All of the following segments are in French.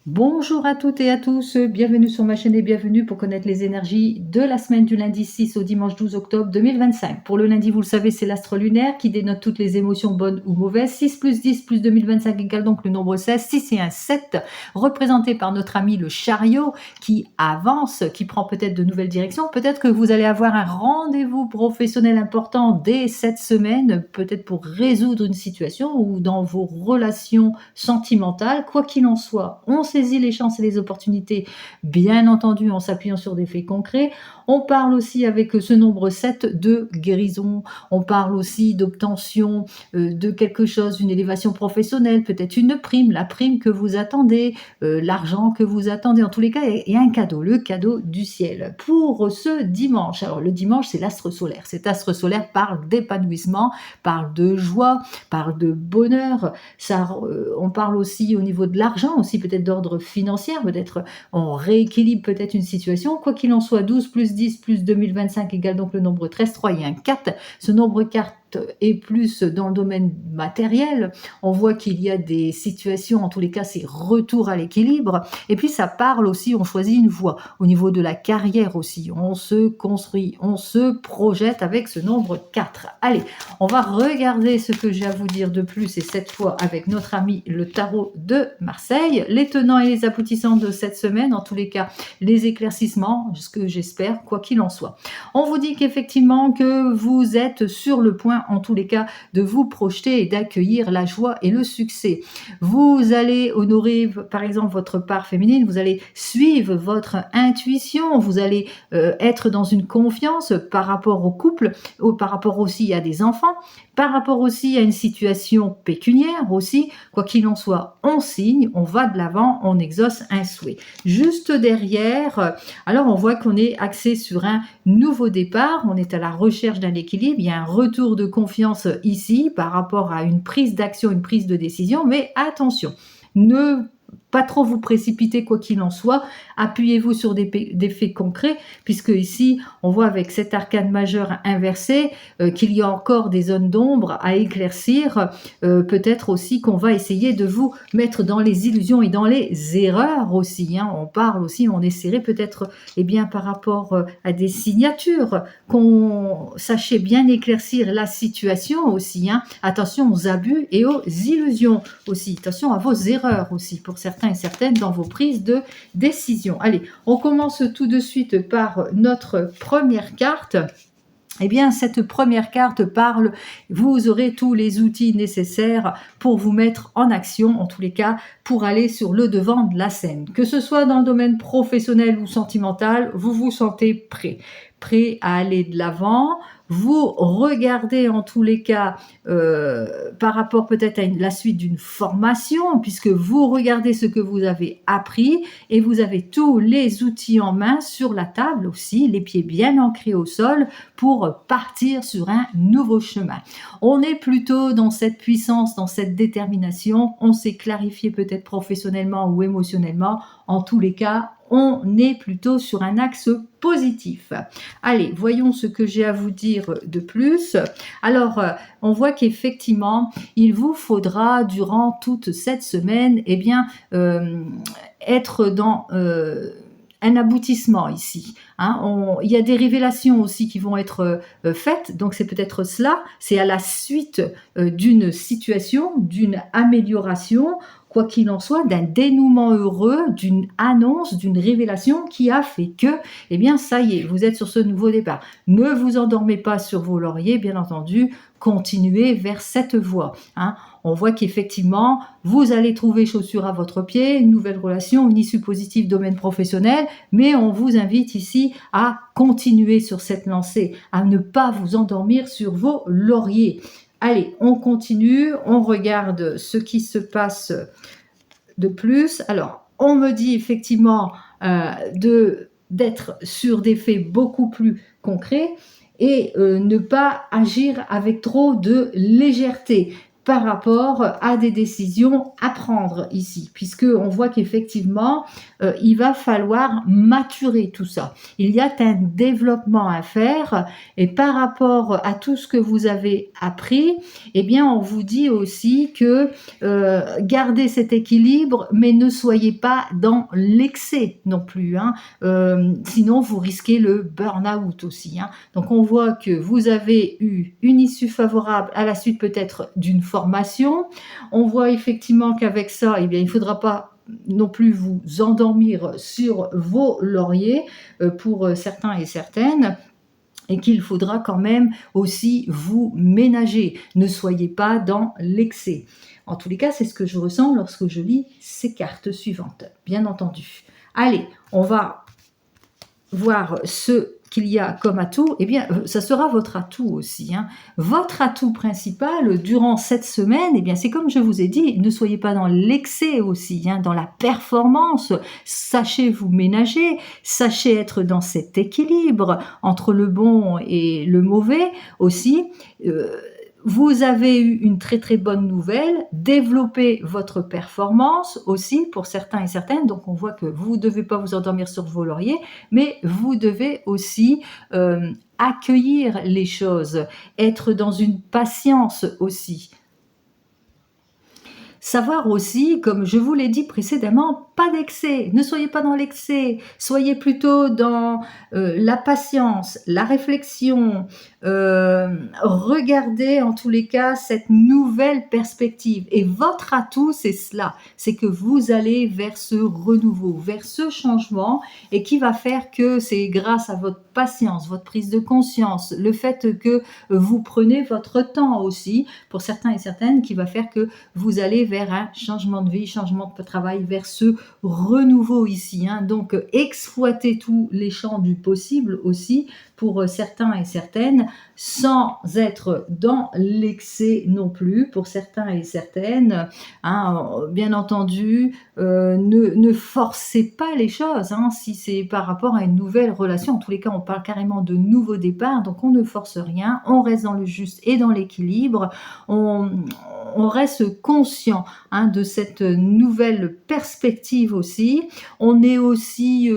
Bonjour à toutes et à tous, bienvenue sur ma chaîne et bienvenue pour connaître les énergies de la semaine du lundi 6 au dimanche 12 octobre 2025. Pour le lundi, vous le savez, c'est l'astre lunaire qui dénote toutes les émotions bonnes ou mauvaises. 6 plus 10 plus 2025 égale donc le nombre 16. 6 et un 7, représenté par notre ami le chariot qui avance, qui prend peut-être de nouvelles directions. Peut-être que vous allez avoir un rendez-vous professionnel important dès cette semaine, peut-être pour résoudre une situation ou dans vos relations sentimentales. Quoi qu'il en soit, on saisit les chances et les opportunités, bien entendu en s'appuyant sur des faits concrets. On parle aussi avec ce nombre 7 de guérison, on parle aussi d'obtention de quelque chose, une élévation professionnelle, peut-être une prime, la prime que vous attendez, l'argent que vous attendez, en tous les cas, et un cadeau, le cadeau du ciel. Pour ce dimanche, alors le dimanche c'est l'astre solaire, cet astre solaire parle d'épanouissement, parle de joie, parle de bonheur, on parle aussi au niveau de l'argent, aussi peut-être d'ordre financier, peut-être on rééquilibre peut-être une situation. Quoi qu'il en soit, 12 plus 10 plus 2025 égale donc le nombre 13, 3 et un 4. Ce nombre 4 est plus dans le domaine matériel. On voit qu'il y a des situations, en tous les cas, c'est retour à l'équilibre. Et puis ça parle aussi, on choisit une voie. Au niveau de la carrière aussi, on se construit, on se projette avec ce nombre 4. Allez, on va regarder ce que j'ai à vous dire de plus, et cette fois avec notre ami le tarot de Marseille. Les tenants et les aboutissants de cette semaine, en tous les cas, les éclaircissements, ce que j'espère, quoi qu'il en soit. On vous dit qu'effectivement que vous êtes sur le point, en tous les cas, de vous projeter et d'accueillir la joie et le succès. Vous allez honorer, par exemple, votre part féminine, vous allez suivre votre intuition, vous allez être dans une confiance par rapport au couple, ou par rapport aussi à des enfants, par rapport aussi à une situation pécuniaire aussi. Quoi qu'il en soit, on signe, on va de l'avant, on exauce un souhait. Juste derrière, alors on voit qu'on est axé sur un nouveau départ, on est à la recherche d'un équilibre, il y a un retour de confiance ici par rapport à une prise d'action, une prise de décision, mais attention, ne pas trop vous précipiter quoi qu'il en soit, appuyez-vous sur des faits concrets, puisque ici on voit avec cet arcane majeur inversé qu'il y a encore des zones d'ombre à éclaircir, peut-être aussi qu'on va essayer de vous mettre dans les illusions et dans les erreurs aussi, hein. On parle aussi, on essaierait peut-être par rapport à des signatures, qu'on sachait bien éclaircir la situation aussi, hein. Attention aux abus et aux illusions aussi, attention à vos erreurs aussi pour certains et certaines dans vos prises de décision. Allez, on commence tout de suite par notre première carte. Cette première carte parle, vous aurez tous les outils nécessaires pour vous mettre en action, en tous les cas, pour aller sur le devant de la scène. Que ce soit dans le domaine professionnel ou sentimental, vous vous sentez prêt à aller de l'avant. Vous regardez en tous les cas par rapport peut-être à la suite d'une formation, puisque vous regardez ce que vous avez appris et vous avez tous les outils en main sur la table aussi, les pieds bien ancrés au sol pour partir sur un nouveau chemin. On est plutôt dans cette puissance, dans cette détermination, on s'est clarifié peut-être professionnellement ou émotionnellement, en tous les cas, on est plutôt sur un axe positif. Allez, voyons ce que j'ai à vous dire de plus. Alors, on voit qu'effectivement, il vous faudra durant toute cette semaine, être dans un aboutissement ici. Hein. Il y a des révélations aussi qui vont être faites, donc c'est peut-être cela, c'est à la suite d'une situation, d'une amélioration, quoi qu'il en soit, d'un dénouement heureux, d'une annonce, d'une révélation qui a fait que, ça y est, vous êtes sur ce nouveau départ. Ne vous endormez pas sur vos lauriers, bien entendu, continuez vers cette voie. Hein. On voit qu'effectivement, vous allez trouver chaussure à votre pied, une nouvelle relation, une issue positive domaine professionnel, mais on vous invite ici à continuer sur cette lancée, à ne pas vous endormir sur vos lauriers. Allez, on continue, on regarde ce qui se passe de plus. Alors, on me dit effectivement d'être sur des faits beaucoup plus concrets et ne pas agir avec trop de légèreté. par rapport à des décisions à prendre ici, puisque on voit qu'effectivement, il va falloir maturer tout ça. Il y a un développement à faire et par rapport à tout ce que vous avez appris, eh bien, on vous dit aussi que gardez cet équilibre, mais ne soyez pas dans l'excès non plus, hein. Sinon, vous risquez le burn-out aussi, hein. Donc, on voit que vous avez eu une issue favorable à la suite peut-être d'une formation. On voit effectivement qu'avec ça, eh bien, il ne faudra pas non plus vous endormir sur vos lauriers pour certains et certaines, et qu'il faudra quand même aussi vous ménager. Ne soyez pas dans l'excès. En tous les cas, c'est ce que je ressens lorsque je lis ces cartes suivantes, bien entendu. Allez, on va voir ce qu'il y a comme atout. Eh bien, ça sera votre atout aussi, hein. Votre atout principal durant cette semaine, eh bien, c'est comme je vous ai dit, ne soyez pas dans l'excès aussi, hein, dans la performance. Sachez vous ménager, sachez être dans cet équilibre entre le bon et le mauvais aussi. Vous avez eu une très très bonne nouvelle, développez votre performance aussi pour certains et certaines, donc on voit que vous ne devez pas vous endormir sur vos lauriers, mais vous devez aussi accueillir les choses, être dans une patience aussi. Savoir aussi, comme je vous l'ai dit précédemment, pas d'excès, ne soyez pas dans l'excès, soyez plutôt dans la patience, la réflexion, regardez en tous les cas cette nouvelle perspective. Et votre atout, c'est cela, c'est que vous allez vers ce renouveau, vers ce changement, et qui va faire que c'est grâce à votre patience, votre prise de conscience, le fait que vous prenez votre temps aussi, pour certains et certaines, qui va faire que vous allez vers un changement de vie, changement de travail, vers ce renouveau ici, hein. Donc, exploitez tous les champs du possible aussi pour certains et certaines, sans être dans l'excès non plus pour certains et certaines, hein. Bien entendu, ne forcez pas les choses, hein, si c'est par rapport à une nouvelle relation. En tous les cas, on parle carrément de nouveau départ, donc on ne force rien, on reste dans le juste et dans l'équilibre, on reste conscient, hein, de cette nouvelle perspective aussi. On est aussi,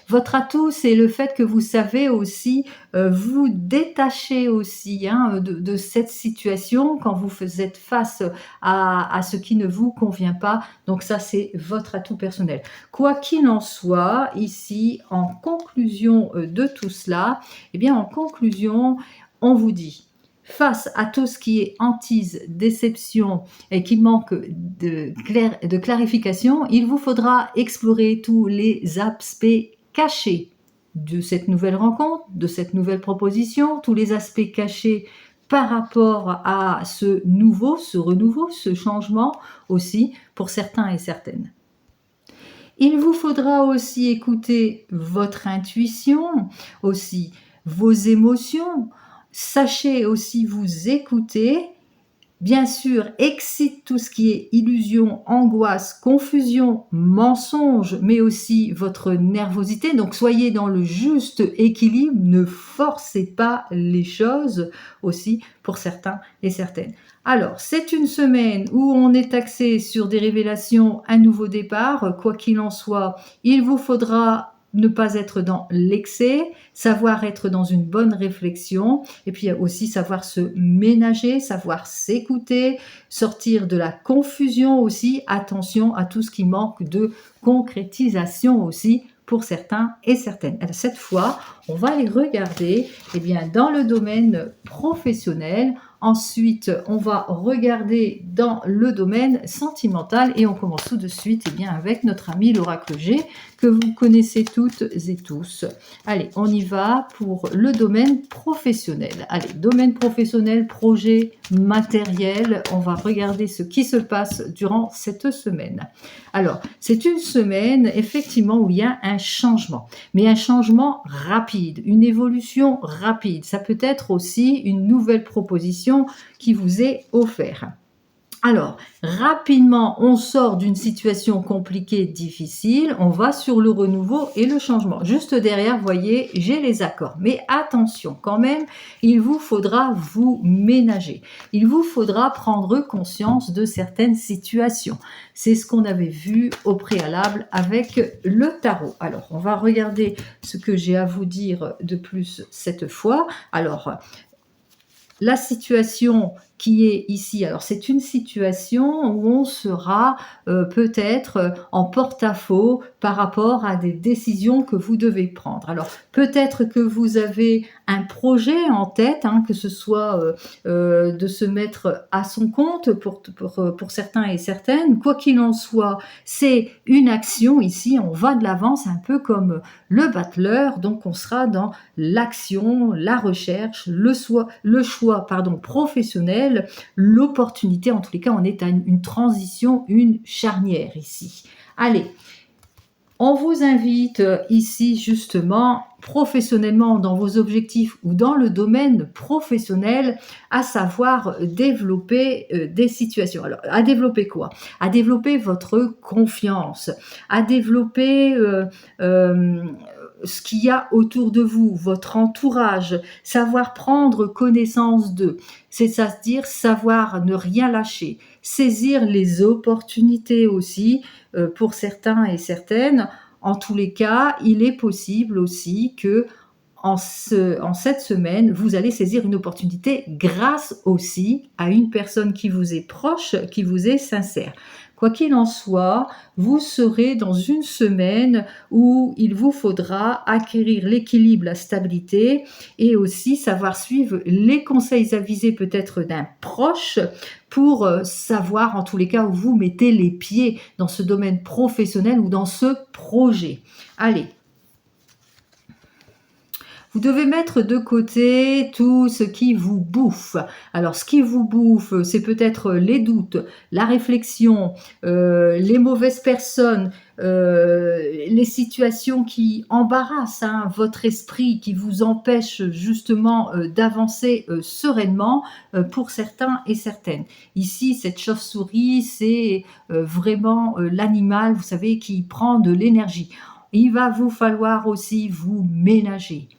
votre atout, c'est le fait que vous savez aussi vous détacher aussi, hein, de cette situation quand vous êtes face à ce qui ne vous convient pas. Donc ça, c'est votre atout personnel. Quoi qu'il en soit, ici, en conclusion de tout cela, eh bien, en conclusion, on vous dit, face à tout ce qui est hantise, déception et qui manque de clarification, il vous faudra explorer tous les aspects cachés de cette nouvelle rencontre, de cette nouvelle proposition, tous les aspects cachés par rapport à ce nouveau, ce renouveau, ce changement aussi pour certains et certaines. Il vous faudra aussi écouter votre intuition, aussi vos émotions. Sachez aussi vous écouter. Bien sûr, excite tout ce qui est illusion, angoisse, confusion, mensonge, mais aussi votre nervosité. Donc, soyez dans le juste équilibre. Ne forcez pas les choses aussi pour certains et certaines. Alors, c'est une semaine où on est axé sur des révélations, un nouveau départ. Quoi qu'il en soit, il vous faudra ne pas être dans l'excès, savoir être dans une bonne réflexion, et puis aussi savoir se ménager, savoir s'écouter, sortir de la confusion aussi, attention à tout ce qui manque de concrétisation aussi pour certains et certaines. Alors, cette fois, on va les regarder dans le domaine professionnel. Ensuite, on va regarder dans le domaine sentimental et on commence tout de suite avec notre ami l'oracle G que vous connaissez toutes et tous. Allez, on y va pour le domaine professionnel. Allez, domaine professionnel, projet, matériel. On va regarder ce qui se passe durant cette semaine. Alors, c'est une semaine effectivement où il y a un changement, mais un changement rapide, une évolution rapide. Ça peut être aussi une nouvelle proposition qui vous est offerte. Alors, rapidement, on sort d'une situation compliquée, difficile, on va sur le renouveau et le changement. Juste derrière, vous voyez, j'ai les accords. Mais attention, quand même, il vous faudra vous ménager. Il vous faudra prendre conscience de certaines situations. C'est ce qu'on avait vu au préalable avec le tarot. Alors, on va regarder ce que j'ai à vous dire de plus cette fois. Alors, la situation qui est ici, alors c'est une situation où on sera peut-être en porte-à-faux par rapport à des décisions que vous devez prendre. Alors peut-être que vous avez un projet en tête, hein, que ce soit de se mettre à son compte pour certains et certaines. Quoi qu'il en soit, c'est une action ici, on va de l'avant, c'est un peu comme le battleur, donc on sera dans l'action, la recherche, le choix professionnel, l'opportunité. En tous les cas, on est à une transition, une charnière ici. Allez, on vous invite ici justement professionnellement dans vos objectifs ou dans le domaine professionnel à savoir développer des situations. Alors, à développer quoi? À développer votre confiance, à développer ce qu'il y a autour de vous, votre entourage, savoir prendre connaissance d'eux, c'est-à-dire savoir ne rien lâcher, saisir les opportunités aussi pour certains et certaines. En tous les cas, il est possible aussi que en cette semaine, vous allez saisir une opportunité grâce aussi à une personne qui vous est proche, qui vous est sincère. Quoi qu'il en soit, vous serez dans une semaine où il vous faudra acquérir l'équilibre, la stabilité et aussi savoir suivre les conseils avisés peut-être d'un proche pour savoir en tous les cas où vous mettez les pieds dans ce domaine professionnel ou dans ce projet. Allez. Vous devez mettre de côté tout ce qui vous bouffe. Alors, ce qui vous bouffe, c'est peut-être les doutes, la réflexion, les mauvaises personnes, les situations qui embarrassent votre esprit, qui vous empêchent justement d'avancer sereinement pour certains et certaines. Ici, cette chauve-souris, c'est vraiment l'animal, vous savez, qui prend de l'énergie. Il va vous falloir aussi vous ménager.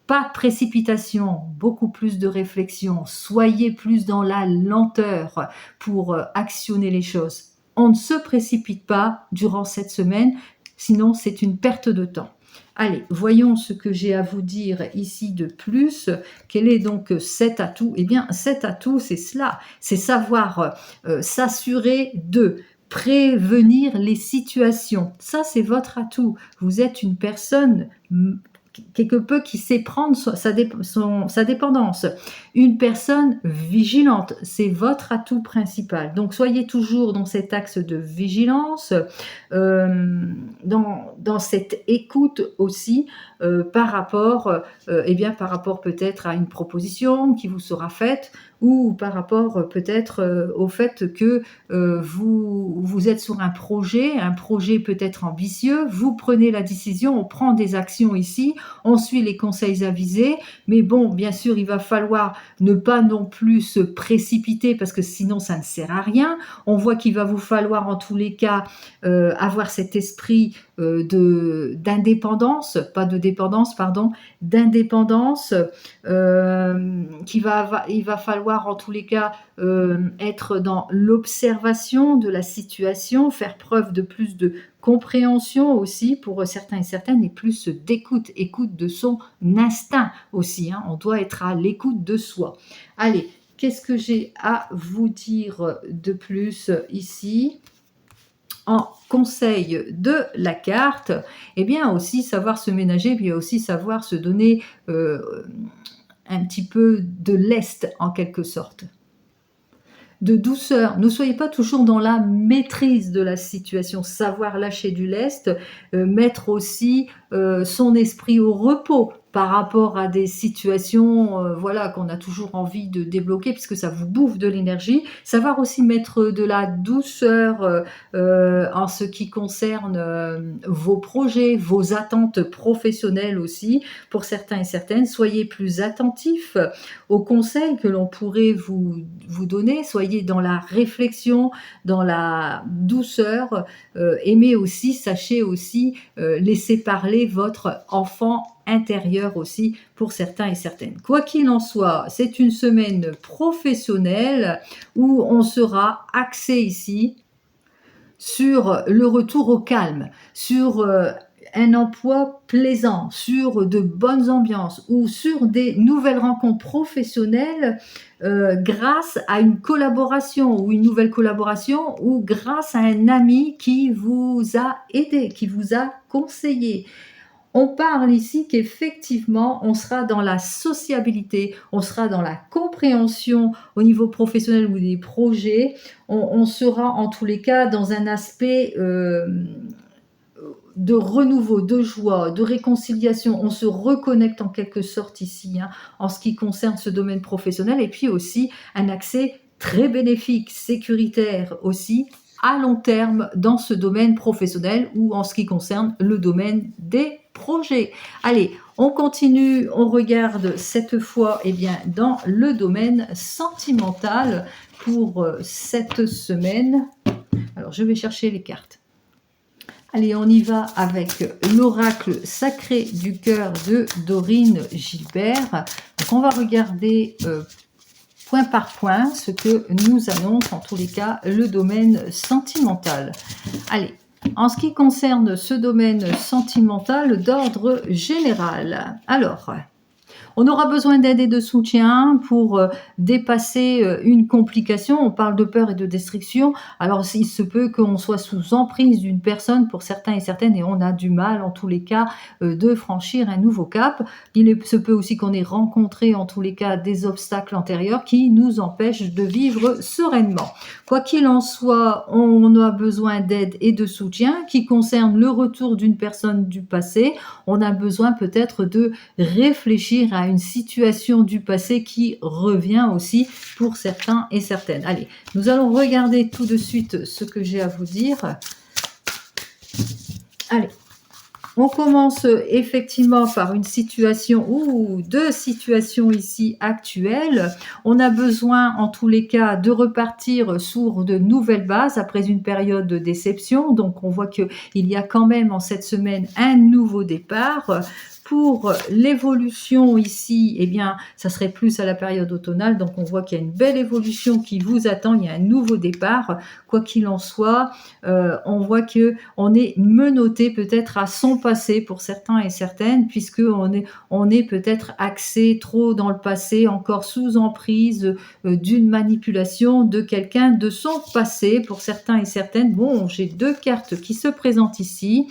Pas de précipitation, beaucoup plus de réflexion. Soyez plus dans la lenteur pour actionner les choses. On ne se précipite pas durant cette semaine, sinon c'est une perte de temps. Allez, voyons ce que j'ai à vous dire ici de plus. Quel est donc cet atout? Eh bien, cet atout, c'est cela. C'est savoir s'assurer de prévenir les situations. Ça, c'est votre atout. Vous êtes une personne quelque peu qui sait prendre sa dépendance. Une personne vigilante, c'est votre atout principal. Donc, soyez toujours dans cet axe de vigilance, dans cette écoute aussi, par rapport peut-être à une proposition qui vous sera faite ou par rapport peut-être au fait que vous êtes sur un projet peut-être ambitieux, vous prenez la décision, on prend des actions ici, on suit les conseils avisés, mais bon, bien sûr, il va falloir ne pas non plus se précipiter parce que sinon ça ne sert à rien. On voit qu'il va vous falloir en tous les cas avoir cet esprit d'indépendance, pas de dépendance, pardon, d'indépendance, il va falloir en tous les cas être dans l'observation de la situation, faire preuve de plus de compréhension aussi pour certains et certaines et plus écoute de son instinct aussi. On doit être à l'écoute de soi. Allez, qu'est-ce que j'ai à vous dire de plus ici ? En conseil de la carte, eh bien aussi savoir se ménager, puis aussi savoir se donner un petit peu de lest en quelque sorte. De douceur, ne soyez pas toujours dans la maîtrise de la situation, savoir lâcher du lest, mettre aussi son esprit au repos par rapport à des situations, voilà, qu'on a toujours envie de débloquer puisque ça vous bouffe de l'énergie. Savoir aussi mettre de la douceur, en ce qui concerne, vos projets, vos attentes professionnelles aussi, pour certains et certaines. Soyez plus attentifs aux conseils que l'on pourrait vous donner. Soyez dans la réflexion, dans la douceur, aimez aussi, sachez aussi, laisser parler votre enfant intérieur aussi pour certains et certaines. Quoi qu'il en soit, c'est une semaine professionnelle où on sera axé ici sur le retour au calme, sur un emploi plaisant, sur de bonnes ambiances ou sur des nouvelles rencontres professionnelles grâce à une collaboration ou une nouvelle collaboration ou grâce à un ami qui vous a aidé, qui vous a conseillé. On parle ici qu'effectivement, on sera dans la sociabilité, on sera dans la compréhension au niveau professionnel ou des projets, on sera en tous les cas dans un aspect de renouveau, de joie, de réconciliation. On se reconnecte en quelque sorte ici, hein, en ce qui concerne ce domaine professionnel, et puis aussi un accès très bénéfique, sécuritaire aussi, à long terme dans ce domaine professionnel ou en ce qui concerne le domaine des projets. Allez, on continue, on regarde cette fois dans le domaine sentimental pour cette semaine. Alors, je vais chercher les cartes. Allez, on y va avec l'oracle sacré du cœur de Dorine Gilbert. Donc, on va regarder point par point ce que nous annonce en tous les cas le domaine sentimental. Allez, en ce qui concerne ce domaine sentimental d'ordre général, alors, on aura besoin d'aide et de soutien pour dépasser une complication. On parle de peur et de destruction. Alors, il se peut qu'on soit sous emprise d'une personne pour certains et certaines et on a du mal, en tous les cas, de franchir un nouveau cap. Se peut aussi qu'on ait rencontré, en tous les cas, des obstacles antérieurs qui nous empêchent de vivre sereinement. Quoi qu'il en soit, on a besoin d'aide et de soutien qui concerne le retour d'une personne du passé. On a besoin peut-être de réfléchir à une situation du passé qui revient aussi pour certains et certaines. Allez, nous allons regarder tout de suite ce que j'ai à vous dire. Allez, on commence effectivement par une situation ou deux situations ici actuelles. On a besoin en tous les cas de repartir sur de nouvelles bases après une période de déception. Donc on voit qu'il y a quand même en cette semaine un nouveau départ. Pour l'évolution ici, ça serait plus à la période automnale. Donc, on voit qu'il y a une belle évolution qui vous attend. Il y a un nouveau départ. Quoi qu'il en soit, on voit qu'on est menotté peut-être à son passé pour certains et certaines, puisque on est peut-être axé trop dans le passé, encore sous emprise d'une manipulation de quelqu'un de son passé pour certains et certaines. Bon, j'ai deux cartes qui se présentent ici.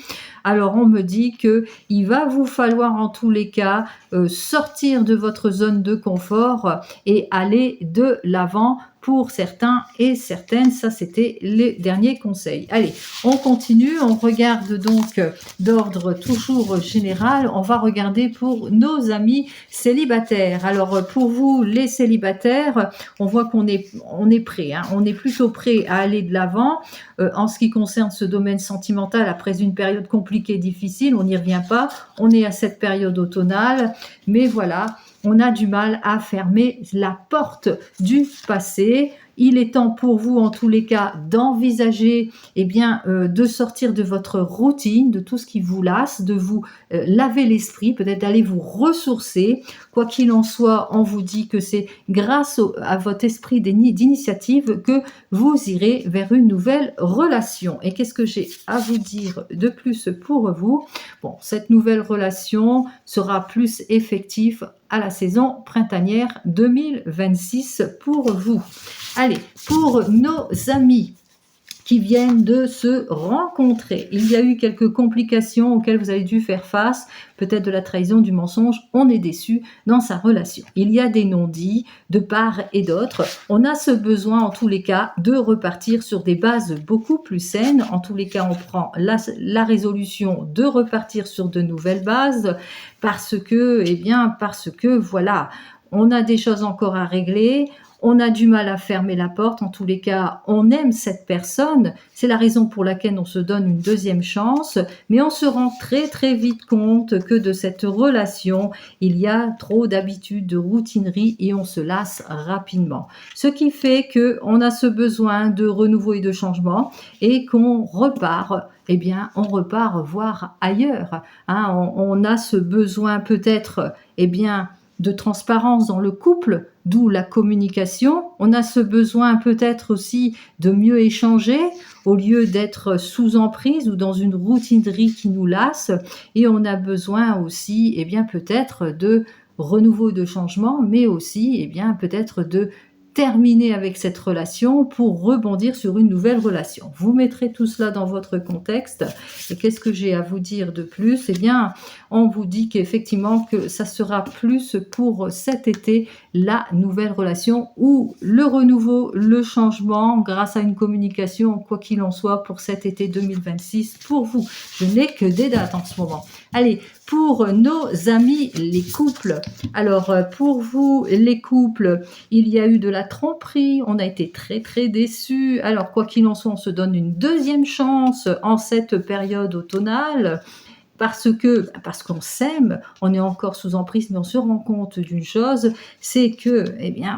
Alors, on me dit qu'il va vous falloir en tous les cas sortir de votre zone de confort et aller de l'avant pour certains et certaines. Ça, c'était les derniers conseils. Allez, on continue. On regarde donc d'ordre toujours général. On va regarder pour nos amis célibataires. Alors, pour vous, les célibataires, on voit qu'on est prêt. Hein. On est plutôt prêt à aller de l'avant. En ce qui concerne ce domaine sentimental, après une période compliquée, difficile, on n'y revient pas. On est à cette période automnale. Mais voilà, on a du mal à fermer la porte du passé. Il est temps pour vous, en tous les cas, d'envisager de sortir de votre routine, de tout ce qui vous lasse, de vous laver l'esprit, peut-être d'aller vous ressourcer. Quoi qu'il en soit, on vous dit que c'est grâce à votre esprit d'initiative que vous irez vers une nouvelle relation. Et qu'est-ce que j'ai à vous dire de plus pour vous? Bon, cette nouvelle relation sera plus effective à la saison printanière 2026 pour vous. Allez, pour nos amis qui viennent de se rencontrer. Il y a eu quelques complications auxquelles vous avez dû faire face, peut-être de la trahison, du mensonge, on est déçu dans sa relation. Il y a des non-dits de part et d'autre. On a ce besoin, en tous les cas, de repartir sur des bases beaucoup plus saines. En tous les cas, on prend la résolution de repartir sur de nouvelles bases parce que, voilà, on a des choses encore à régler. On a du mal à fermer la porte, en tous les cas, on aime cette personne, c'est la raison pour laquelle on se donne une deuxième chance, mais on se rend très très vite compte que de cette relation, il y a trop d'habitudes, de routinerie et on se lasse rapidement. Ce qui fait qu'on a ce besoin de renouveau et de changement et qu'on repart. On repart voir ailleurs. On a ce besoin peut-être, de transparence dans le couple, d'où la communication. On a ce besoin peut-être aussi de mieux échanger au lieu d'être sous emprise ou dans une routinerie qui nous lasse. Et on a besoin aussi, peut-être de renouveau, de changement, mais aussi, peut-être de terminer avec cette relation pour rebondir sur une nouvelle relation. Vous mettrez tout cela dans votre contexte. Et qu'est-ce que j'ai à vous dire de plus ? On vous dit qu'effectivement que ça sera plus pour cet été la nouvelle relation ou le renouveau, le changement grâce à une communication, quoi qu'il en soit, pour cet été 2026 pour vous. Je n'ai que des dates en ce moment. Allez, pour nos amis les couples. Alors, pour vous les couples, il y a eu de la tromperie, on a été très très déçus. Alors, quoi qu'il en soit, on se donne une deuxième chance en cette période automnale. Parce qu'on s'aime, on est encore sous emprise, mais on se rend compte d'une chose, c'est que,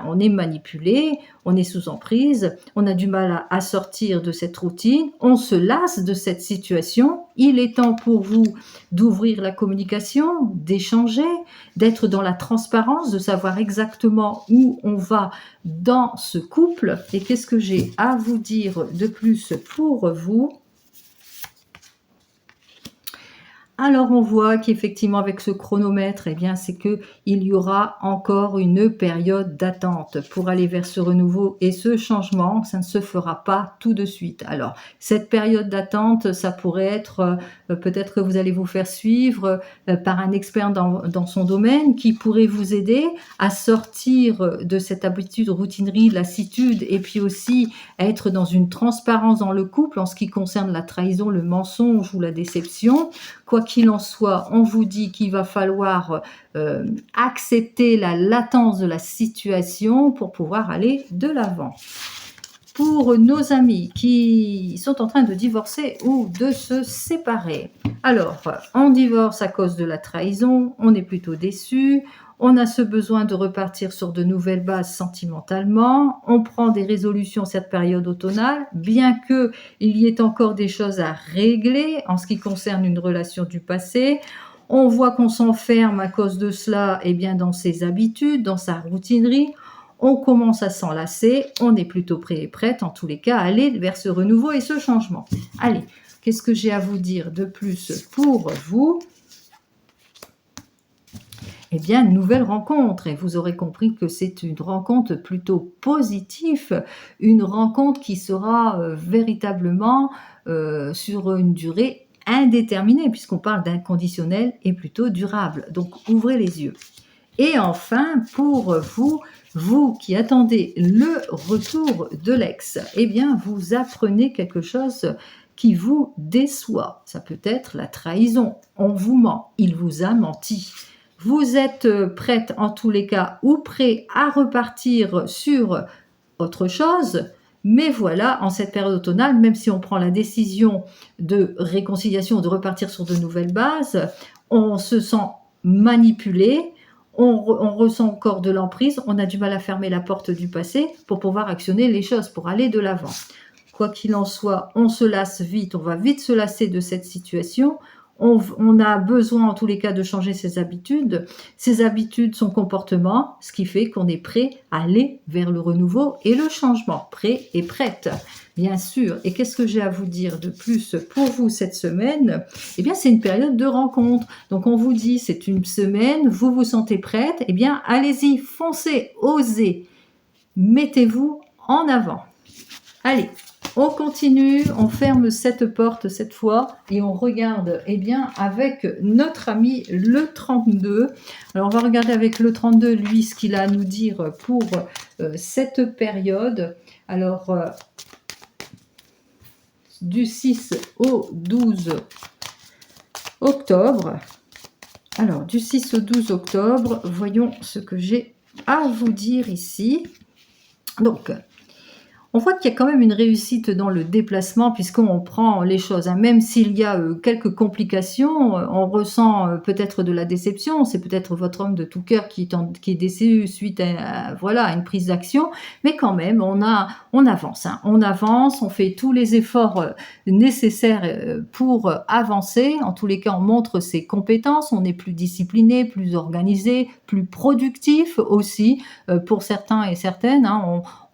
on est manipulé, on est sous emprise, on a du mal à sortir de cette routine, on se lasse de cette situation. Il est temps pour vous d'ouvrir la communication, d'échanger, d'être dans la transparence, de savoir exactement où on va dans ce couple. Et qu'est-ce que j'ai à vous dire de plus pour vous ? Alors on voit qu'effectivement avec ce chronomètre, c'est que il y aura encore une période d'attente pour aller vers ce renouveau et ce changement. Ça ne se fera pas tout de suite. Alors cette période d'attente, ça pourrait être peut-être que vous allez vous faire suivre par un expert dans son domaine qui pourrait vous aider à sortir de cette habitude, routinerie, lassitude et puis aussi à être dans une transparence dans le couple en ce qui concerne la trahison, le mensonge ou la déception. Quoi qu'il en soit, on vous dit qu'il va falloir accepter la latence de la situation pour pouvoir aller de l'avant. Pour nos amis qui sont en train de divorcer ou de se séparer. Alors, on divorce à cause de la trahison, on est plutôt déçu, on a ce besoin de repartir sur de nouvelles bases sentimentalement, on prend des résolutions cette période automnale, bien qu'il y ait encore des choses à régler en ce qui concerne une relation du passé. On voit qu'on s'enferme à cause de cela dans ses habitudes, dans sa routinerie. On commence à s'enlacer, on est plutôt prêt et prête en tous les cas à aller vers ce renouveau et ce changement. Allez, qu'est-ce que j'ai à vous dire de plus pour vous ? Nouvelle rencontre, et vous aurez compris que c'est une rencontre plutôt positive, une rencontre qui sera véritablement sur une durée indéterminée, puisqu'on parle d'inconditionnel et plutôt durable. Donc, ouvrez les yeux. Et enfin, pour vous qui attendez le retour de l'ex, vous apprenez quelque chose qui vous déçoit. Ça peut être la trahison. On vous ment, il vous a menti. Vous êtes prête en tous les cas ou prêt à repartir sur autre chose, mais voilà, en cette période automnale, même si on prend la décision de réconciliation, de repartir sur de nouvelles bases, on se sent manipulé, on ressent encore de l'emprise, on a du mal à fermer la porte du passé pour pouvoir actionner les choses, pour aller de l'avant. Quoi qu'il en soit, on se lasse vite, on va vite se lasser de cette situation. On a besoin en tous les cas de changer ses habitudes, son comportement, ce qui fait qu'on est prêt à aller vers le renouveau et le changement, prêt et prête, bien sûr. Et qu'est-ce que j'ai à vous dire de plus pour vous cette semaine ? C'est une période de rencontre. Donc on vous dit, c'est une semaine, vous vous sentez prête, allez-y, foncez, osez, mettez-vous en avant. Allez, On continue, on ferme cette porte cette fois et on regarde eh bien, avec notre ami le 32. Alors on va regarder avec le 32 lui ce qu'il a à nous dire pour cette période. Alors du 6 au 12 octobre. Alors du 6 au 12 octobre, voyons ce que j'ai à vous dire ici. Donc, on voit qu'il y a quand même une réussite dans le déplacement puisqu'on prend les choses. Même s'il y a quelques complications, on ressent peut-être de la déception. C'est peut-être votre homme de tout cœur qui est déçu suite à une prise d'action. Mais quand même, on avance. On avance, on fait tous les efforts nécessaires pour avancer. En tous les cas, on montre ses compétences. On est plus discipliné, plus organisé, plus productif aussi pour certains et certaines.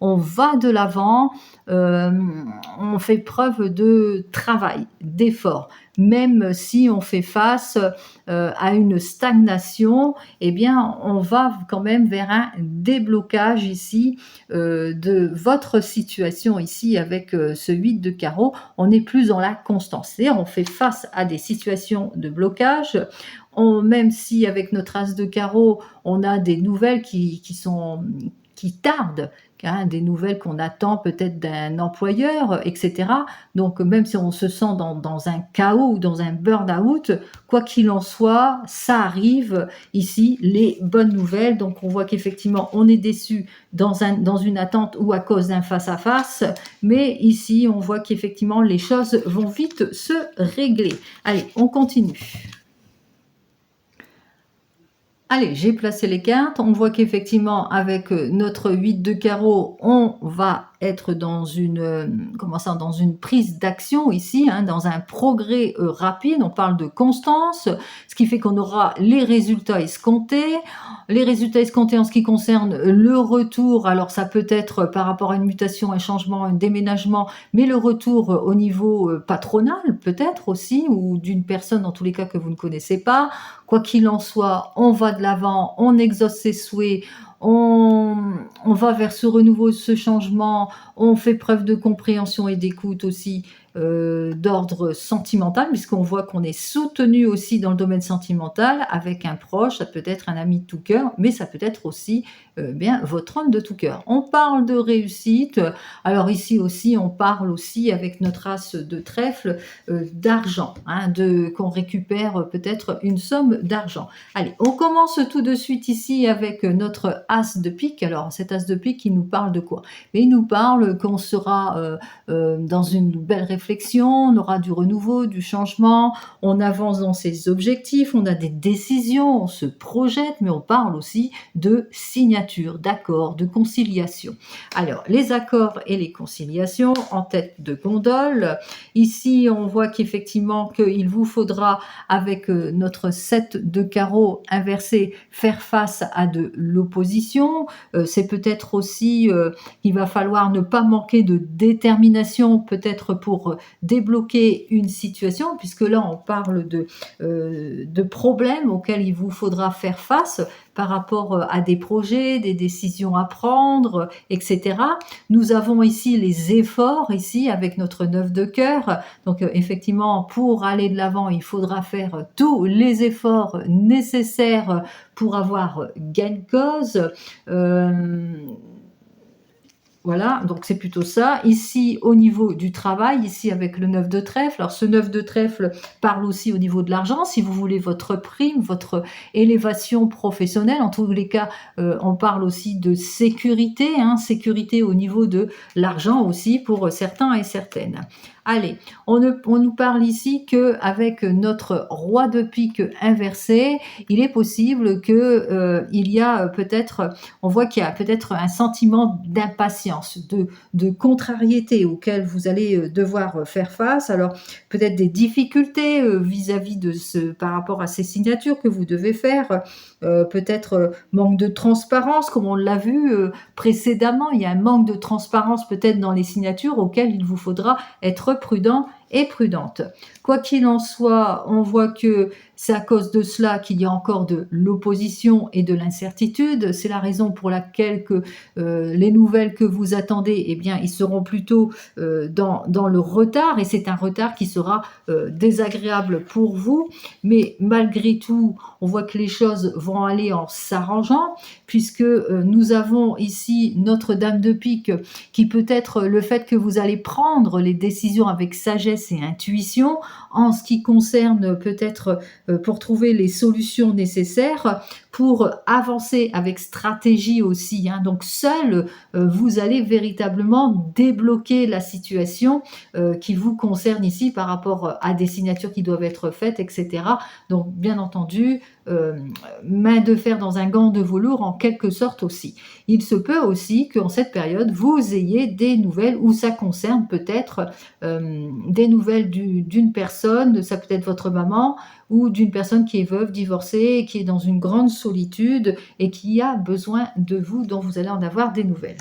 On va de l'avant, on fait preuve de travail, d'effort. Même si on fait face à une stagnation, eh bien, on va quand même vers un déblocage ici de votre situation ici avec ce 8 de carreau. On n'est plus dans la constance. C'est-à-dire, on fait face à des situations de blocage. Même si avec notre as de carreau, on a des nouvelles qui tardent, des nouvelles qu'on attend peut-être d'un employeur, etc. Donc même si on se sent dans un chaos ou dans un burn-out, quoi qu'il en soit, ça arrive ici, les bonnes nouvelles. Donc on voit qu'effectivement on est déçu dans une attente ou à cause d'un face-à-face, mais ici on voit qu'effectivement les choses vont vite se régler. Allez, on continue. Allez, j'ai placé les cartes. On voit qu'effectivement, avec notre 8 de carreau, on va être dans une prise d'action ici, dans un progrès rapide. On parle de constance, ce qui fait qu'on aura les résultats escomptés. Les résultats escomptés en ce qui concerne le retour, alors ça peut être par rapport à une mutation, un changement, un déménagement, mais le retour au niveau patronal peut-être aussi, ou d'une personne dans tous les cas que vous ne connaissez pas. Quoi qu'il en soit, on va de l'avant, on exauce ses souhaits, on va vers ce renouveau, ce changement, on fait preuve de compréhension et d'écoute aussi d'ordre sentimental, puisqu'on voit qu'on est soutenu aussi dans le domaine sentimental avec un proche, ça peut être un ami de tout cœur, mais ça peut être aussi bien votre homme de tout cœur. On parle de réussite, alors ici aussi on parle aussi avec notre as de trèfle d'argent, qu'on récupère peut-être une somme d'argent. Allez, on commence tout de suite ici avec notre as de pique. Alors cet as de pique, il nous parle de quoi? Mais il nous parle qu'on sera dans une belle réflexion, on aura du renouveau, du changement, on avance dans ses objectifs, on a des décisions, on se projette, mais on parle aussi de signature, d'accords, de conciliation. Alors, les accords et les conciliations en tête de gondole. Ici, on voit qu'effectivement, qu'il vous faudra, avec notre 7 de carreau inversé, faire face à de l'opposition. C'est peut-être aussi qu'il va falloir ne pas manquer de détermination, peut-être pour débloquer une situation, puisque là, on parle de problèmes auxquels il vous faudra faire face par rapport à des projets, des décisions à prendre, etc. Nous avons ici les efforts, ici, avec notre 9 de cœur. Donc, effectivement, pour aller de l'avant, il faudra faire tous les efforts nécessaires pour avoir gain de cause. Voilà, donc c'est plutôt ça. Ici, au niveau du travail, ici avec le 9 de trèfle. Alors, ce 9 de trèfle parle aussi au niveau de l'argent. Si vous voulez votre prime, votre élévation professionnelle, en tous les cas, on parle aussi de sécurité, sécurité au niveau de l'argent aussi pour certains et certaines. Allez, on nous parle ici qu'avec notre roi de pique inversé, il est possible que il y a peut-être, on voit qu'il y a peut-être un sentiment d'impatience, de contrariété auquel vous allez devoir faire face. Alors peut-être des difficultés vis-à-vis par rapport à ces signatures que vous devez faire. Peut-être manque de transparence, comme on l'a vu précédemment. Il y a un manque de transparence peut-être dans les signatures auxquelles il vous faudra être prudent et prudente. Quoi qu'il en soit, on voit que c'est à cause de cela qu'il y a encore de l'opposition et de l'incertitude. C'est la raison pour laquelle que les nouvelles que vous attendez, eh bien, ils seront plutôt dans le retard, et c'est un retard qui sera désagréable pour vous. Mais malgré tout, on voit que les choses vont aller en s'arrangeant, puisque nous avons ici Notre-Dame de pique, qui peut être le fait que vous allez prendre les décisions avec sagesse et intuition, en ce qui concerne peut-être pour trouver les solutions nécessaires, pour avancer avec stratégie aussi, hein. Donc seul, vous allez véritablement débloquer la situation qui vous concerne ici par rapport à des signatures qui doivent être faites, etc. Donc bien entendu, main de fer dans un gant de velours en quelque sorte aussi. Il se peut aussi qu'en cette période, vous ayez des nouvelles où ça concerne peut-être des nouvelles d'une personne, ça peut être votre maman, ou d'une personne qui est veuve, divorcée, qui est dans une grande solitude et qui a besoin de vous, dont vous allez en avoir des nouvelles.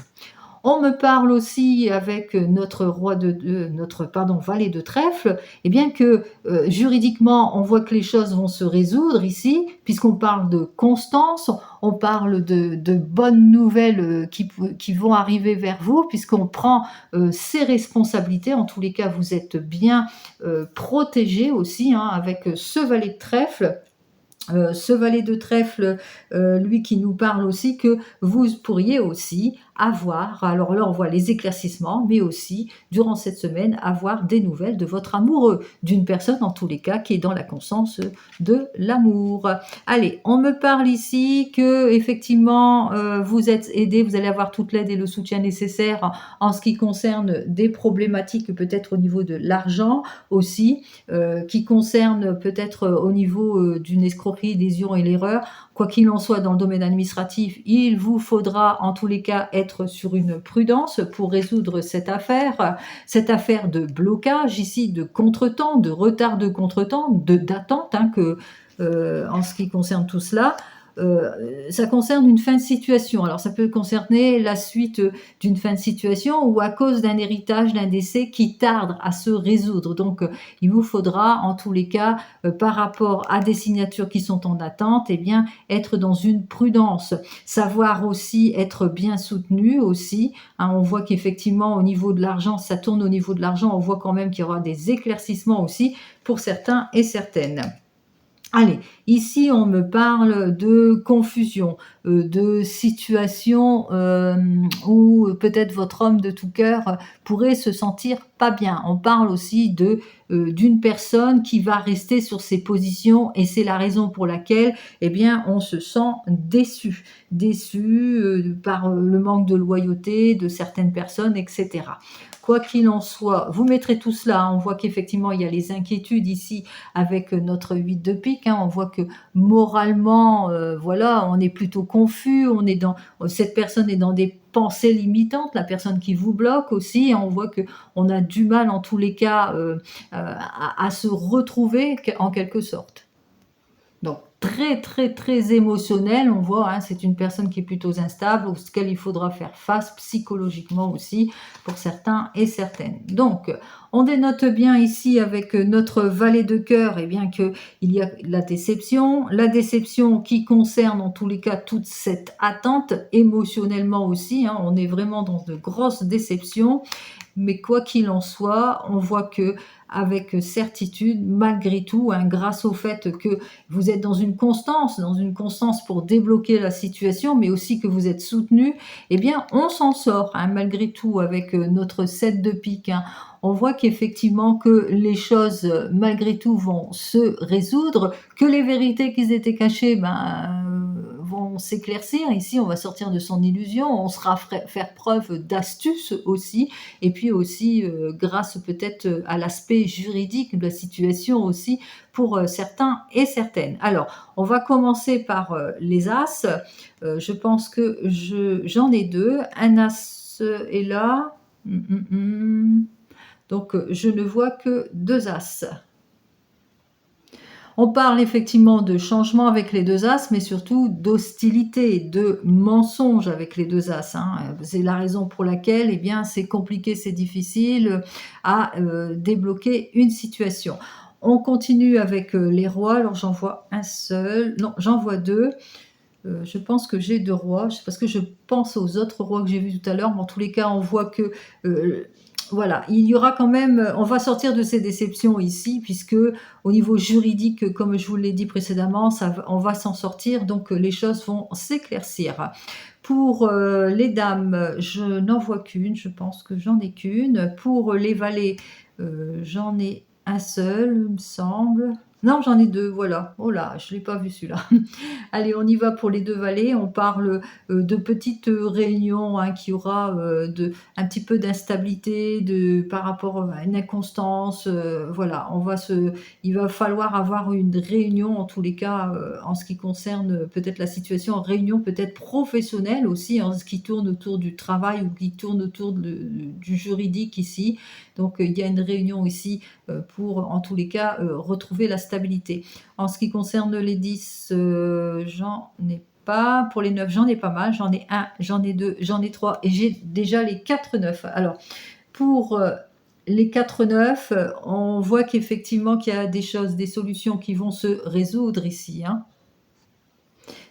On me parle aussi avec notre valet de trèfle, et bien que juridiquement, on voit que les choses vont se résoudre ici, puisqu'on parle de constance, on parle de bonnes nouvelles qui vont arriver vers vous, puisqu'on prend ses responsabilités. En tous les cas, vous êtes bien protégé aussi, hein, avec ce valet de trèfle. Ce valet de trèfle, lui qui nous parle aussi que vous pourriez aussi avoir, alors là on voit les éclaircissements, mais aussi durant cette semaine avoir des nouvelles de votre amoureux, d'une personne en tous les cas qui est dans la conscience de l'amour. Allez, on me parle ici que effectivement vous êtes aidé, vous allez avoir toute l'aide et le soutien nécessaire en ce qui concerne des problématiques peut-être au niveau de l'argent aussi, qui concerne peut-être au niveau d'une escroquerie, lésion et l'erreur. Quoi qu'il en soit, dans le domaine administratif, il vous faudra en tous les cas être sur une prudence pour résoudre cette affaire de blocage ici, de contretemps, de retard de contretemps, d'attente, hein, en ce qui concerne tout cela. Ça concerne une fin de situation. Alors ça peut concerner la suite d'une fin de situation ou à cause d'un héritage, d'un décès qui tarde à se résoudre. Donc il vous faudra en tous les cas, par rapport à des signatures qui sont en attente, eh bien être dans une prudence. Savoir aussi être bien soutenu aussi, hein. On voit qu'effectivement au niveau de l'argent, ça tourne au niveau de l'argent, on voit quand même qu'il y aura des éclaircissements aussi pour certains et certaines. Allez, ici on me parle de confusion, de situation où peut-être votre homme de tout cœur pourrait se sentir pas bien. On parle aussi d'une personne qui va rester sur ses positions, et c'est la raison pour laquelle eh bien, on se sent déçu. Déçu par le manque de loyauté de certaines personnes, etc. Quoi qu'il en soit, vous mettrez tout cela, hein. On voit qu'effectivement il y a les inquiétudes ici avec notre 8 de pique, hein. On voit que moralement, voilà, on est plutôt confus, cette personne est dans des pensées limitantes, la personne qui vous bloque aussi, hein. On voit que on a du mal en tous les cas à se retrouver en quelque sorte. Donc très très très émotionnel, on voit, hein, c'est une personne qui est plutôt instable, auquel il faudra faire face psychologiquement aussi pour certains et certaines. Donc on dénote bien ici avec notre valet de cœur, et bien que il y a la déception qui concerne en tous les cas toute cette attente émotionnellement aussi, hein. On est vraiment dans de grosses déceptions, mais quoi qu'il en soit, on voit que avec certitude, malgré tout, hein, grâce au fait que vous êtes dans une constance pour débloquer la situation, mais aussi que vous êtes soutenu, eh bien, on s'en sort, hein, malgré tout, avec notre 7 de pique, hein. On voit qu'effectivement que les choses, malgré tout, vont se résoudre, que les vérités qui étaient cachées, vont s'éclaircir. Ici, on va sortir de son illusion, on sera faire preuve d'astuce aussi, et puis aussi grâce peut-être à l'aspect juridique de la situation aussi pour certains et certaines. Alors, on va commencer par les as. Je pense que j'en ai deux. Un as est là. Donc, je ne vois que deux as. On parle effectivement de changement avec les 2 As, mais surtout d'hostilité, de mensonge avec les 2 As, hein. C'est la raison pour laquelle, eh bien, c'est compliqué, c'est difficile, à, débloquer une situation. On continue avec, les rois. Alors j'en vois un seul, non, j'en vois 2. Je pense que j'ai 2 rois. C'est parce que je pense aux autres rois que j'ai vus tout à l'heure, mais en tous les cas, on voit que, voilà, il y aura quand même, on va sortir de ces déceptions ici, puisque au niveau juridique, comme je vous l'ai dit précédemment, on va s'en sortir, donc les choses vont s'éclaircir. Pour les dames, je n'en vois qu'une, je pense que j'en ai qu'une. Pour les valets, j'en ai un seul, il me semble. Non, j'en ai 2, voilà. Oh là, je ne l'ai pas vu celui-là. Allez, on y va pour les 2 vallées. On parle de petites réunions, hein, qui aura un petit peu d'instabilité par rapport à une inconstance. Voilà, il va falloir avoir une réunion, en tous les cas, en ce qui concerne peut-être la situation, réunion peut-être professionnelle aussi, en ce qui tourne autour du travail ou qui tourne autour du juridique ici. Donc, il y a une réunion ici pour, en tous les cas, retrouver la stabilité. En ce qui concerne les 10, j'en ai pas. Pour les 9, j'en ai pas mal. J'en ai 1, j'en ai 2, j'en ai 3 et j'ai déjà les 4 9. Alors, pour les 4 9, on voit qu'effectivement qu'il y a des choses, des solutions qui vont se résoudre ici, hein.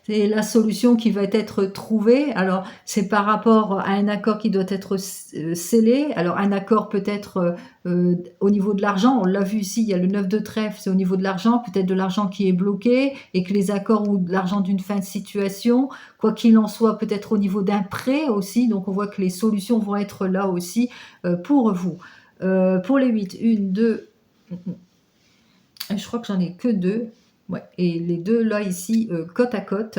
C'est la solution qui va être trouvée. Alors, c'est par rapport à un accord qui doit être scellé. Alors, un accord peut-être au niveau de l'argent. On l'a vu ici, il y a le 9 de trèfle, c'est au niveau de l'argent. Peut-être de l'argent qui est bloqué et que les accords ou de l'argent d'une fin de situation. Quoi qu'il en soit, peut-être au niveau d'un prêt aussi. Donc, on voit que les solutions vont être là aussi pour vous. Pour les 8, 1, 2... Je crois que j'en ai que 2. Ouais, et les 2 là ici, côte à côte.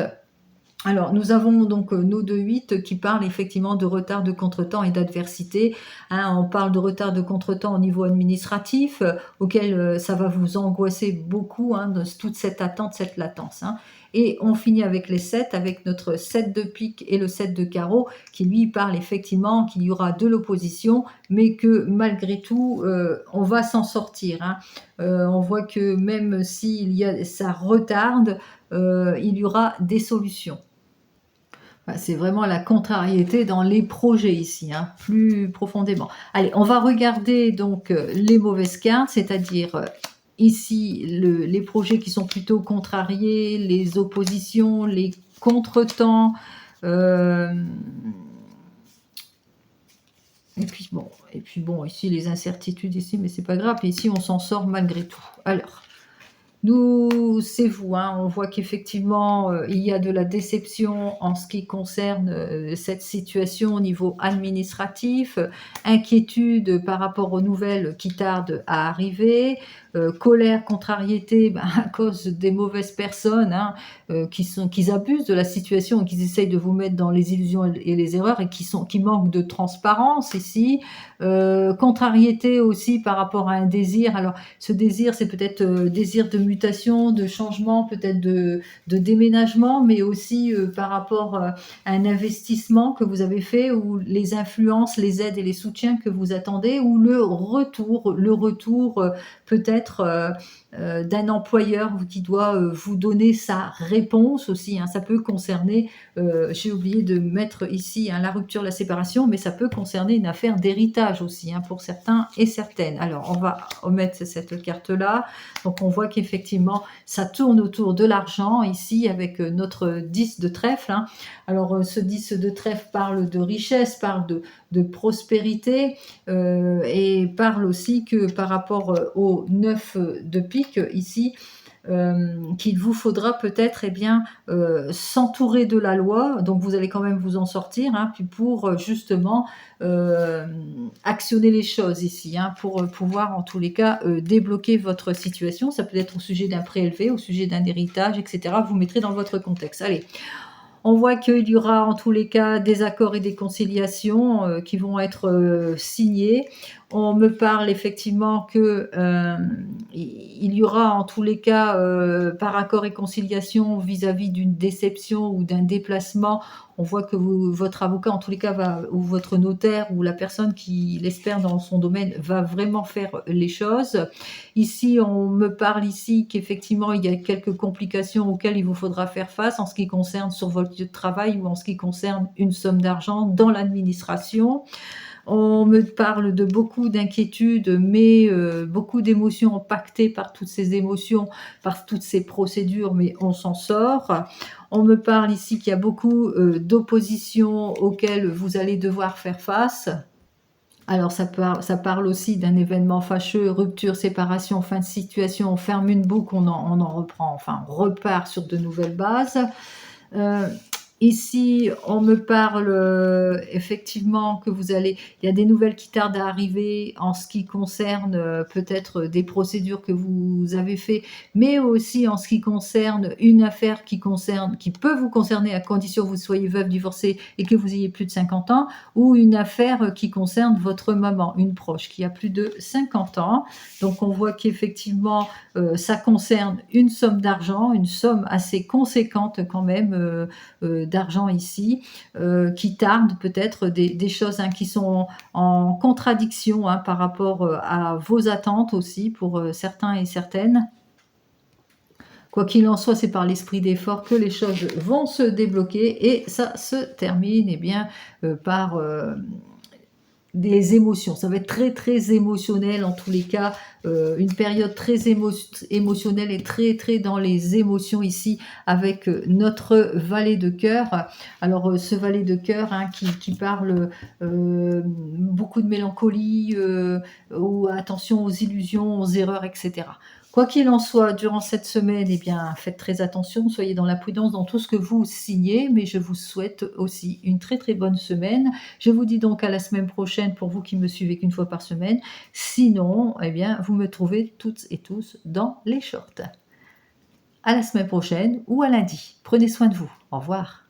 Alors, nous avons donc nos 2-8 qui parlent effectivement de retard, de contretemps et d'adversité, hein. On parle de retard, de contretemps au niveau administratif, auquel ça va vous angoisser beaucoup, hein, de toute cette attente, cette latence, hein. Et on finit avec les 7, avec notre 7 de pique et le 7 de carreau, qui lui parle effectivement qu'il y aura de l'opposition, mais que malgré tout, on va s'en sortir, hein. On voit que même ça retarde, il y aura des solutions. Bah, c'est vraiment la contrariété dans les projets ici, hein, plus profondément. Allez, on va regarder donc les mauvaises cartes, c'est-à-dire ici les projets qui sont plutôt contrariés, les oppositions, les contretemps. Et puis bon, ici les incertitudes ici, mais c'est pas grave. Et ici on s'en sort malgré tout. Alors. C'est vous, hein, on voit qu'effectivement, il y a de la déception en ce qui concerne cette situation au niveau administratif, inquiétude par rapport aux nouvelles qui tardent à arriver, colère, contrariété, ben, à cause des mauvaises personnes, hein, qui abusent de la situation et qui essayent de vous mettre dans les illusions et les erreurs et qui manquent de transparence ici. Contrariété aussi par rapport à un désir. Alors, ce désir, c'est peut-être désir de mutation, de changement, peut-être de déménagement, mais aussi par rapport à un investissement que vous avez fait ou les influences, les aides et les soutiens que vous attendez ou le retour peut-être d'un employeur qui doit vous donner sa réponse aussi, hein. Ça peut concerner, j'ai oublié de mettre ici, hein, la rupture, la séparation, mais ça peut concerner une affaire d'héritage aussi, hein, pour certains et certaines. Alors, on va omettre cette carte-là. Donc, on voit qu'effectivement, ça tourne autour de l'argent ici avec notre 10 de trèfle, hein. Alors, ce 10 de trèfle parle de richesse, parle de prospérité et parle aussi que par rapport au 9 de pique ici, qu'il vous faudra peut-être s'entourer de la loi, donc vous allez quand même vous en sortir, hein, puis pour justement actionner les choses ici, hein, pour pouvoir en tous les cas débloquer votre situation. Ça peut être au sujet d'un prélevé, au sujet d'un héritage, etc. Vous mettrez dans votre contexte. Allez. On voit qu'il y aura en tous les cas des accords et des conciliations qui vont être signés. On me parle effectivement que, il y aura en tous les cas, par accord et conciliation vis-à-vis d'une déception ou d'un déplacement. On voit que votre avocat en tous les cas va ou votre notaire ou la personne qui l'espère dans son domaine va vraiment faire les choses. Ici, on me parle ici qu'effectivement il y a quelques complications auxquelles il vous faudra faire face en ce qui concerne sur votre lieu de travail ou en ce qui concerne une somme d'argent dans l'administration. On me parle de beaucoup d'inquiétudes, mais beaucoup d'émotions impactées par toutes ces émotions, par toutes ces procédures, mais on s'en sort. On me parle ici qu'il y a beaucoup d'oppositions auxquelles vous allez devoir faire face. Alors ça parle aussi d'un événement fâcheux, rupture, séparation, fin de situation, on ferme une boucle, on en reprend, enfin on repart sur de nouvelles bases. Euh, Ici, on me parle effectivement que il y a des nouvelles qui tardent à arriver en ce qui concerne peut-être des procédures que vous avez fait, mais aussi en ce qui concerne une affaire qui peut vous concerner à condition que vous soyez veuve, divorcée et que vous ayez plus de 50 ans, ou une affaire qui concerne votre maman, une proche qui a plus de 50 ans. Donc on voit qu'effectivement, ça concerne une somme d'argent, une somme assez conséquente quand même d'argent ici, qui tardent peut-être des choses qui sont en contradiction par rapport à vos attentes aussi pour certains et certaines. Quoi qu'il en soit, c'est par l'esprit d'effort que les choses vont se débloquer et ça se termine bien, par des émotions. Ça va être très très émotionnel en tous les cas, une période très émotionnelle et très très dans les émotions ici avec notre valet de cœur. Alors ce valet de cœur qui parle beaucoup de mélancolie, ou attention aux illusions, aux erreurs, etc. Quoi qu'il en soit, durant cette semaine, faites très attention, soyez dans la prudence dans tout ce que vous signez, mais je vous souhaite aussi une très très bonne semaine. Je vous dis donc à la semaine prochaine pour vous qui me suivez qu'une fois par semaine. Sinon, vous me trouvez toutes et tous dans les shorts. À la semaine prochaine ou à lundi. Prenez soin de vous. Au revoir.